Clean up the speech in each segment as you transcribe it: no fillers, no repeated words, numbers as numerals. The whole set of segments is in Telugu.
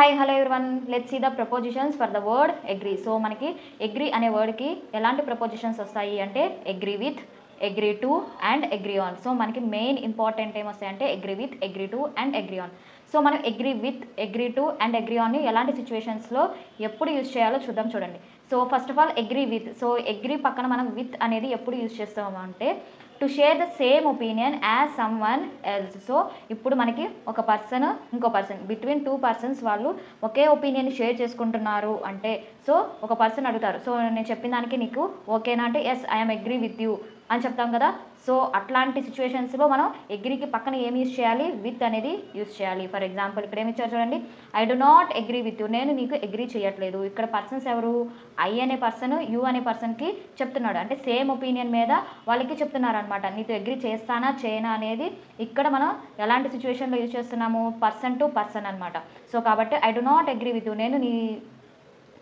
Hi hello everyone, let's see the propositions for the word agree. So మనకి అగ్రీ అనే వర్డ్కి ఎలాంటి ప్రపోజిషన్స్ వస్తాయి అంటే agree with, agree to and agree on. So మనకి మెయిన్ ఇంపార్టెంట్ ఏమొస్తాయంటే agree with, agree to and agree on. So మనం agree with, agree to and agree ఆన్ని ఎలాంటి సిచ్యువేషన్స్లో ఎప్పుడు యూజ్ చేయాలో చూద్దాం. చూడండి. So first of all agree with. So agree పక్కన మనం విత్ అనేది ఎప్పుడు యూజ్ చేస్తాము అంటే to share the same opinion as some one else. So ఇప్పుడు మనకి ఒక పర్సన్ ఇంకో పర్సన్ బిట్వీన్ టూ పర్సన్స్ వాళ్ళు ఒకే ఒపీనియన్ షేర్ చేసుకుంటున్నారు అంటే సో ఒక పర్సన్ అడుగుతారు, సో నేను చెప్పిన దానికి నీకు ఓకేనా అంటే yes I'm agree with you అని చెప్తాం కదా. సో అట్లాంటి సిచ్యువేషన్స్లో మనం అగ్రీకి పక్కన ఏమి యూజ్ చేయాలి, విత్ అనేది యూజ్ చేయాలి. ఫర్ ఎగ్జాంపుల్ ఇక్కడ ఏమి ఇచ్చారు చూడండి, I do not agree with you, నేను నీకు అగ్రీ చేయట్లేదు. ఇక్కడ పర్సన్స్ ఎవరు, ఐ అనే పర్సన్ యూ అనే పర్సన్కి చెప్తున్నాడు, అంటే సేమ్ ఒపీనియన్ మీద వాళ్ళకి చెప్తున్నారు అనమాట. నీతో అగ్రీ చేస్తానా చేయనా అనేది ఇక్కడ మనం ఎలాంటి సిచ్యువేషన్లో యూజ్ చేస్తున్నాము, పర్సన్ టు పర్సన్ అనమాట. సో కాబట్టి I do not agree with you, నేను నీ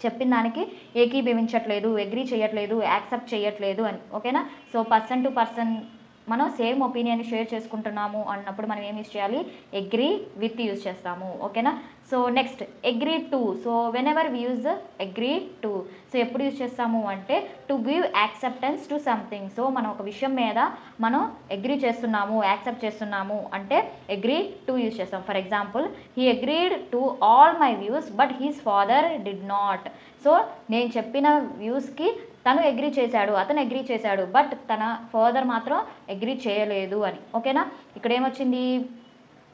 చెప్పిన దానికి ఏకీభవించట్లేదు, అగ్రీ చేయట్లేదు, యాక్సెప్ట్ చేయట్లేదు అని. ఓకేనా. సో పర్సన్ టు పర్సన్ మనం సేమ్ ఒపీనియన్ షేర్ చేసుకుంటున్నాము అన్నప్పుడు మనం ఏం యూజ్ చేయాలి, అగ్రీ విత్ యూజ్ చేస్తాము. ఓకేనా. So next agree to. So whenever we use agree to, so ఎప్పుడు యూజ్ చేస్తాము అంటే to give acceptance to something. So మనం ఒక విషయం మీద మనం అగ్రీ చేస్తున్నాము, యాక్సెప్ట్ చేస్తున్నాము అంటే అగ్రీ టు యూజ్ చేస్తాం. For example, he agreed to all my views but he's father did not. So నేను చెప్పిన వ్యూస్కి తను అగ్రీ చేశాడు, అతను అగ్రీ చేశాడు, బట్ తన ఫాదర్ మాత్రం అగ్రీ చేయలేదు అని. ఓకేనా. ఇక్కడ ఏమొచ్చింది,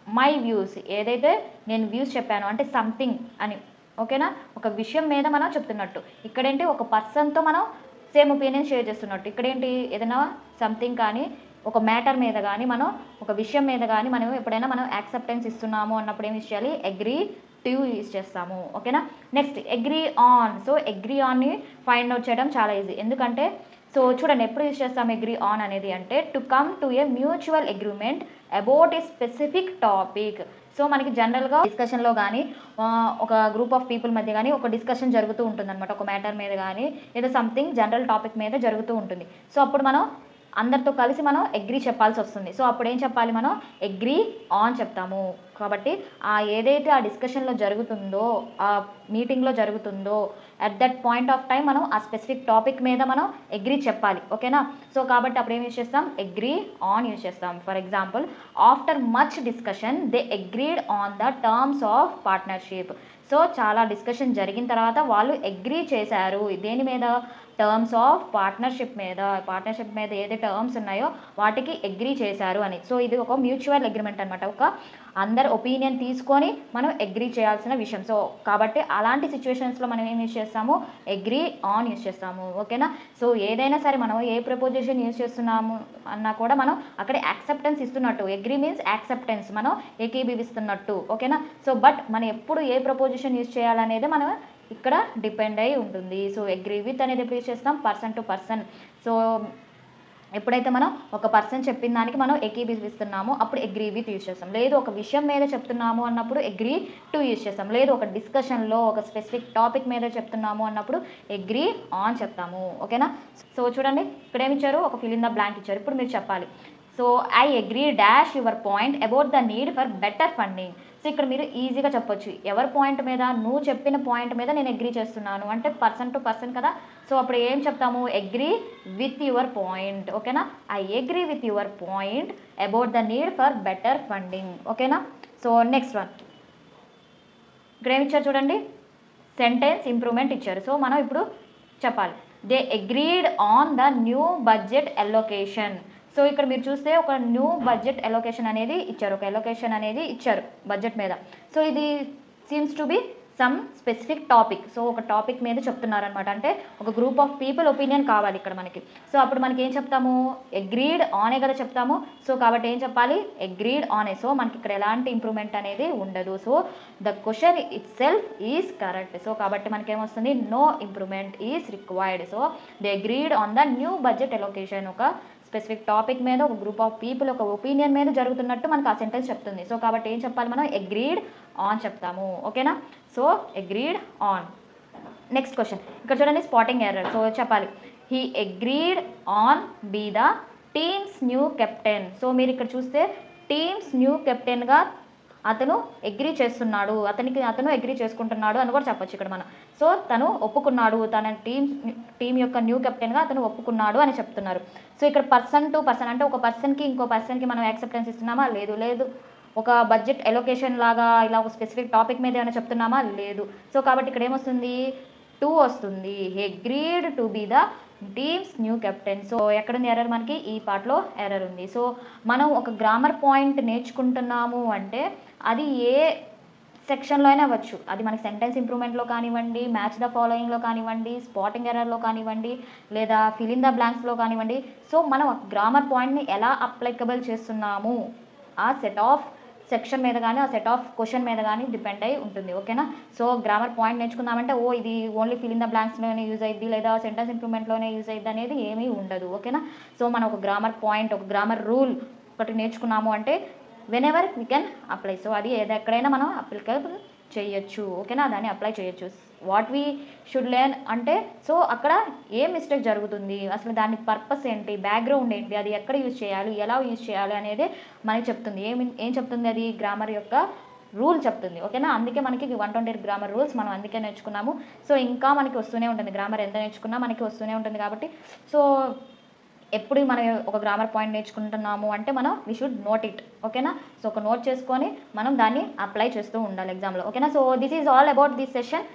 మై వ్యూస్, ఏదైతే నేను వ్యూస్ చెప్పాను అంటే సంథింగ్ అని. ఓకేనా. ఒక విషయం మీద మనం చెప్తున్నట్టు, ఇక్కడేంటి ఒక పర్సన్తో మనం సేమ్ ఒపీనియన్ షేర్ చేస్తున్నట్టు. ఇక్కడేంటి ఏదైనా సంథింగ్ కానీ ఒక మ్యాటర్ మీద కానీ మనం ఒక విషయం మీద కానీ మనం ఎప్పుడైనా మనం యాక్సెప్టెన్స్ ఇస్తున్నాము అన్నప్పుడు ఏమి చేయాలి, అగ్రీ టు యూజ్ చేస్తాము. ఓకేనా. Next agree on. So agree ఆన్ని ఫైండ్ అవుట్ చేయడం చాలా ఈజీ, ఎందుకంటే సో చూడండి ఎప్పుడు యూజ్ చేస్తాము అగ్రీ ఆన్ అనేది అంటే to come to A mutual agreement about a specific topic. So మనకి జనరల్గా డిస్కషన్లో కానీ ఒక గ్రూప్ ఆఫ్ పీపుల్ మధ్య కానీ ఒక డిస్కషన్ జరుగుతూ ఉంటుంది అనమాట, ఒక మ్యాటర్ మీద కానీ ఏదో సంథింగ్ జనరల్ టాపిక్ మీద జరుగుతూ ఉంటుంది. సో అప్పుడు మనం అందరితో కలిసి మనం అగ్రీ చెప్పాల్సి వస్తుంది. సో అప్పుడు ఏం చెప్పాలి, మనం అగ్రీ ఆన్ చెప్తాము. కాబట్టి ఏదైతే ఆ డిస్కషన్లో జరుగుతుందో, ఆ మీటింగ్లో జరుగుతుందో at that point of time మనం ఆ స్పెసిఫిక్ టాపిక్ మీద మనం అగ్రీ చెప్పాలి. ఓకేనా. సో కాబట్టి అప్పుడు ఏం యూజ్ చేస్తాం, అగ్రీ ఆన్ యూజ్ చేస్తాం. For example, after much discussion they agreed on the terms of partnership. So చాలా డిస్కషన్ జరిగిన తర్వాత వాళ్ళు అగ్రీ చేశారు దేని మీద, టర్మ్స్ ఆఫ్ పార్ట్నర్షిప్ మీద. పార్ట్నర్షిప్ మీద ఏదైతే టర్మ్స్ ఉన్నాయో వాటికి అగ్రీ చేశారు అని. సో ఇది ఒక మ్యూచువల్ అగ్రిమెంట్ అనమాట, ఒక అందరు ఒపీనియన్ తీసుకొని మనం అగ్రీ చేయాల్సిన విషయం. సో కాబట్టి అలాంటి సిచ్యువేషన్స్లో మనం ఏం యూజ్ చేస్తాము, అగ్రీ ఆన్ యూజ్ చేస్తాము. ఓకేనా. సో ఏదైనా సరే మనం ఏ ప్రపోజిషన్ యూజ్ చేస్తున్నాము అన్నా కూడా మనం అక్కడ యాక్సెప్టెన్స్ ఇస్తున్నట్టు, అగ్రీ మీన్స్ యాక్సెప్టెన్స్, మనం ఏకీభవిస్తున్నట్టు. ఓకేనా. సో బట్ మనం ఎప్పుడు ఏ ప్రపోజిషన్ యూజ్ చేయాలనేది మనం ఇక్కడ డిపెండ్ అయి ఉంటుంది. సో అగ్రీ విత్ అనేది ఎప్పుడు యూజ్ చేస్తాం, పర్సన్ టు పర్సన్. సో ఎప్పుడైతే మనం ఒక పర్సన్ చెప్పిన దానికి మనం ఏకీభవిస్తున్నామో అప్పుడు అగ్రీ విత్ యూజ్ చేస్తాం. లేదు ఒక విషయం మీద చెప్తున్నాము అన్నప్పుడు అగ్రీ టు యూజ్ చేస్తాం. లేదు ఒక డిస్కషన్లో ఒక స్పెసిఫిక్ టాపిక్ మీద చెప్తున్నాము అన్నప్పుడు అగ్రీ ఆన్ చెప్తాము. ఓకేనా. సో చూడండి ఇక్కడ ఏమి ఇచ్చారు, ఒక ఫిల్ ఇన్ ద బ్లాంక్ ఇచ్చారు. ఇప్పుడు మీరు చెప్పాలి. So I agree dash your point about the need for better funding. So ఇక్కడ మీరు ఈజీగా చెప్పొచ్చు, ఎవరి పాయింట్ మీద, నువ్వు చెప్పిన పాయింట్ మీద నేను అగ్రీ చేస్తున్నాను అంటే పర్సన్ టు పర్సన్ కదా. సో అప్పుడు ఏం చెప్తాము, అగ్రీ విత్ యువర్ పాయింట్. ఓకేనా. I agree with your point about the need for better funding. ఓకేనా. సో నెక్స్ట్ వన్ ఇక్కడ ఏమి ఇచ్చారు చూడండి, సెంటెన్స్ ఇంప్రూవ్మెంట్ ఇచ్చారు. సో మనం ఇప్పుడు చెప్పాలి, they agreed on the new budget allocation. So ఇక్కడ మీరు చూస్తే ఒక న్యూ బడ్జెట్ అలొకేషన్ అనేది ఇచ్చారు, ఒక అలొకేషన్ అనేది ఇచ్చారు బడ్జెట్ మీద. సో ఇది seems to be some specific topic. So ఒక టాపిక్ మీద చెప్తున్నారనమాట, అంటే ఒక గ్రూప్ ఆఫ్ పీపుల్ ఒపీనియన్ కావాలి ఇక్కడ మనకి. సో అప్పుడు మనకి ఏం చెప్తాము, అగ్రీడ్ ఆనే కదా చెప్తాము. సో కాబట్టి ఏం చెప్పాలి, అగ్రీడ్ ఆనే. సో మనకి ఇక్కడ ఎలాంటి ఇంప్రూవ్మెంట్ అనేది ఉండదు. So the question itself is correct. So కాబట్టి మనకి ఏమొస్తుంది, no improvement is required. So they agreed on the new budget allocation. ఒక స్పెసిఫిక్ టాపిక్ మీద ఒక గ్రూప్ ఆఫ్ పీపుల్ ఒక ఒపీనియన్ మీద జరుగుతున్నట్టు మనకు ఆ సెంటెన్స్ చెప్తుంది. సో కాబట్టి ఏం చెప్పాలి, మనం అగ్రీడ్ ఆన్ చెప్తాము. ఓకేనా. So agreed on. Next question ఇక్కడ చూడండి, స్పాటింగ్ ఎర్రర్. సో చెప్పాలి, he agreed on be the teams new captain. So మీరు ఇక్కడ చూస్తే టీమ్స్ న్యూ కెప్టెన్గా అతను అగ్రీ చేస్తున్నాడు, అతను అగ్రీ చేసుకుంటున్నాడు అని కూడా చెప్పొచ్చు ఇక్కడ మనం. సో తను ఒప్పుకున్నాడు, తన టీం యొక్క న్యూ కెప్టెన్గా అతను ఒప్పుకున్నాడు అని చెప్తున్నారు. సో ఇక్కడ పర్సన్ టు పర్సన్ అంటే ఒక పర్సన్కి ఇంకో పర్సన్కి మనం యాక్సెప్టెన్స్ ఇస్తున్నామా? లేదు. ఒక బడ్జెట్ ఎలొకేషన్ లాగా ఇలా ఒక స్పెసిఫిక్ టాపిక్ మీద ఏమైనా చెప్తున్నామా? లేదు. సో కాబట్టి ఇక్కడ ఏమొస్తుంది? టు వస్తుంది. Agreed to be the teams new captain. So ఎక్కడుంది ఎర్రర్? మనకి ఈ పార్ట్లో ఎర్రర్ ఉంది. సో మనం ఒక గ్రామర్ పాయింట్ నేర్చుకుంటున్నాము అంటే అది ఏ సెక్షన్లో అయినా అవ్వచ్చు. అది మనకి సెంటెన్స్ ఇంప్రూవ్మెంట్లో కానివ్వండి, మ్యాచ్ ద ఫాలోయింగ్లో కానివ్వండి, స్పాటింగ్ ఎర్రర్లో కానివ్వండి, లేదా ఫిల్ ఇన్ ద బ్లాంక్స్లో కానివ్వండి. సో మనం గ్రామర్ పాయింట్ని ఎలా అప్లికబుల్ చేస్తున్నాము ఆ సెట్ ఆఫ్ సెక్షన్ మీద కానీ, ఆ సెట్ ఆఫ్ క్వశ్చన్ మీద కానీ డిపెండ్ అయి ఉంటుంది. ఓకేనా? సో గ్రామర్ పాయింట్ నేర్చుకుందామంటే ఇది ఓన్లీ ఫిల్ ఇన్ ద బ్లాంక్స్లోనే యూజ్ అయ్యిద్ది, లేదా సెంటెన్స్ ఇంప్రూవ్మెంట్లోనే యూజ్ అయ్యిద్ది అనేది ఏమీ ఉండదు. ఓకేనా? సో మనం ఒక గ్రామర్ పాయింట్, ఒక గ్రామర్ రూల్ ఒకటి నేర్చుకున్నాము అంటే whenever we can apply. So అది ఎక్కడైనా మనం అప్లికబుల్ చేయొచ్చు. ఓకేనా? దాన్ని అప్లై చేయొచ్చు. వాట్ వీ షుడ్ లెర్న్ అంటే, సో అక్కడ ఏ మిస్టేక్ జరుగుతుంది, అసలు దాని పర్పస్ ఏంటి, బ్యాక్గ్రౌండ్ ఏంటి, అది ఎక్కడ యూజ్ చేయాలి, ఎలా యూజ్ చేయాలి అనేది మనకి చెప్తుంది. ఏం చెప్తుంది? అది గ్రామర్ యొక్క రూల్ చెప్తుంది. ఓకేనా? అందుకే మనకి 120 గ్రామర్ రూల్స్ మనం అందుకే నేర్చుకున్నాము. సో ఇంకా మనకి వస్తూనే ఉంటుంది, గ్రామర్ ఎంత నేర్చుకున్నా మనకి వస్తూనే ఉంటుంది. కాబట్టి సో ఎప్పుడు మనం ఒక గ్రామర్ పాయింట్ నేర్చుకుంటున్నాము అంటే మనం వీ షుడ్ నోట్ ఇట్. ఓకేనా? సో ఒక నోట్ చేసుకొని మనం దాన్ని అప్లై చేస్తూ ఉండాలి ఎగ్జామ్లో. ఓకేనా? So this is all about this session.